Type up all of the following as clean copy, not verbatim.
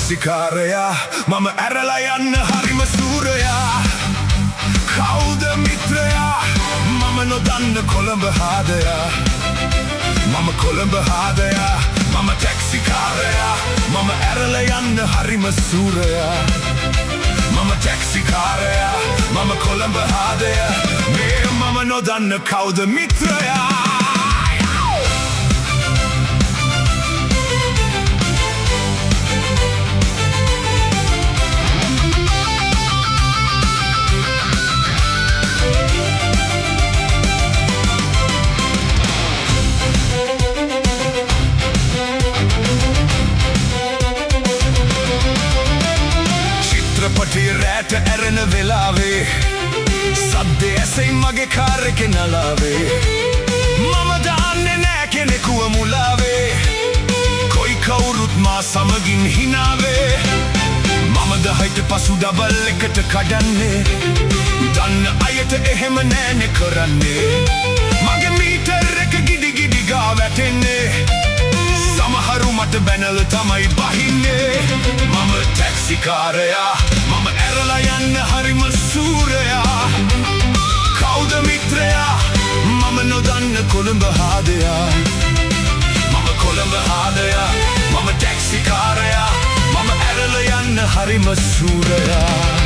ටැක්සිකාරයා මම ඇරලා යන්න හරිම සූරයා කවුද මිත්‍රයා මම නොදන්න කොළඹ හාදයා මම කොළඹ හාදයා මම ටැක්සිකාරයා මම ඇරලා යන්න හරිම සූරයා මම ටැක්සිකාරයා මම කොළඹ හාදයා මේ මම නොදන්න කවුද මිත්‍රයා රැට ඇරෙන වෙලාවේ සද්දේ ඇසෙයි මගේ කාර් එකේ නලාවේ මම දාන්නේ නෑ කෙනෙකුව මුලාවේ කොයි කවුරුත් මා සමගින් හිනාවේ මම 10ට පසු ඩබල් එකට කඩන්නේ දන්න අයට එහෙම නෑනේ කරන්නේ මගේ මීටර් එක ගිඩි ගිඩි ගා වැටෙන්නේ සමහරු මට බැනල තමයි බහින්නේ මම ටැක්සිකාරයා මම ඇරලා යන්න හරිම සූරයා කවුද මිත්‍රයා මම නොදන්න කොළඹ හාදයා මම කොළඹ හාදයා මම ටැක්සිකාරයා මම ඇරලා යන්න හරිම සූරයා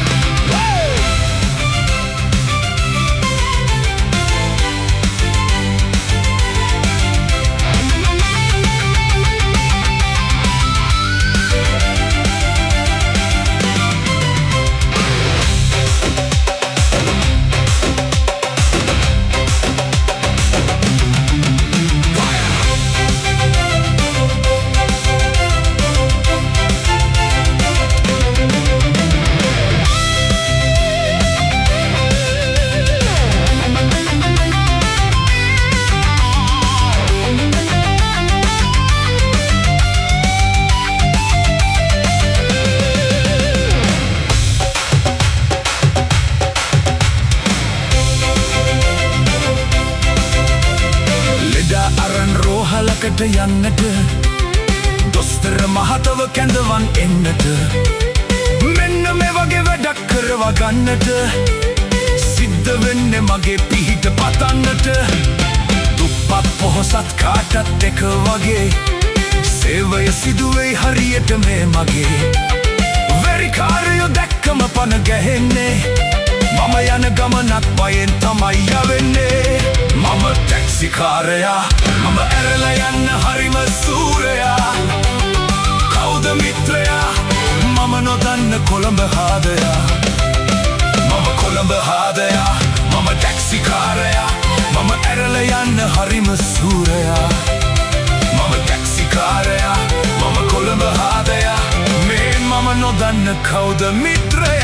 රෝහලකට යන්නට දොස්තර මහතව කැඳවන් එන්නට මෙන්න මේ වගේ වැඩක් කරවා ගන්නට සිද්ධ වෙන්නේ මගේ පිහිට පතන්නට දුප්පත් පොහොසත් කාටත් එක වගේ සේවය සිදුවෙයි හරියට මේ මගේ වෙරිකාරයෝ දැක්කම පන ගැහෙන්නේ මම යන ගමනක් පයෙන් තමයි යවෙන්නේ මම ටැක්සිකාරයා මම ඇරලා යන්න හරිම සූරයා කවුද මිත්‍රයා මම නොදන්න කොළඹ හාදයා මම කොළඹ හාදයා මම ටැක්සිකාරයා මම ඇරලා යන්න හරිම සූරයා මම ටැක්සිකාරයා මම කොළඹ හාදයා මේ මම නොදන්න කවුද මිත්‍රයා